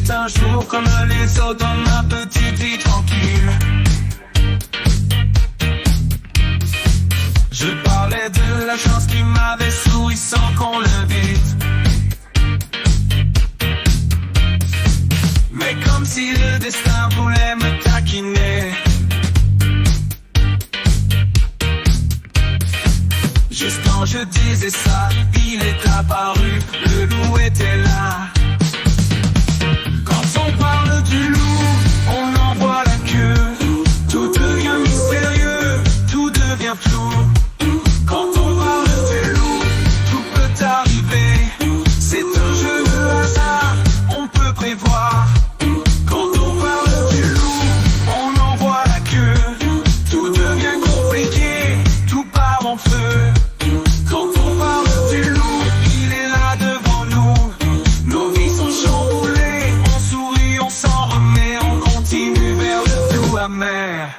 C'est un jour comme les autres dans ma petite vie tranquille. Je parlais de la chance qui m'avait souri sans qu'on le dise. Mais comme si le destin voulait me taquiner. Juste quand je disais ça, il est apparu, le loup était là. Quand on parle du loup, on en voit la queue. Tout devient mystérieux, tout devient flou. Quand on parle du loup, tout peut arriver. C'est un jeu de hasard, on peut prévoir. Quand on parle du loup, on en voit la queue. Tout devient compliqué, tout part en feu. Quand on parle du loup, il est là devant nous. Nos vies sont chamboulées, on sourit, on s'en remet, on continue vers le flou amer.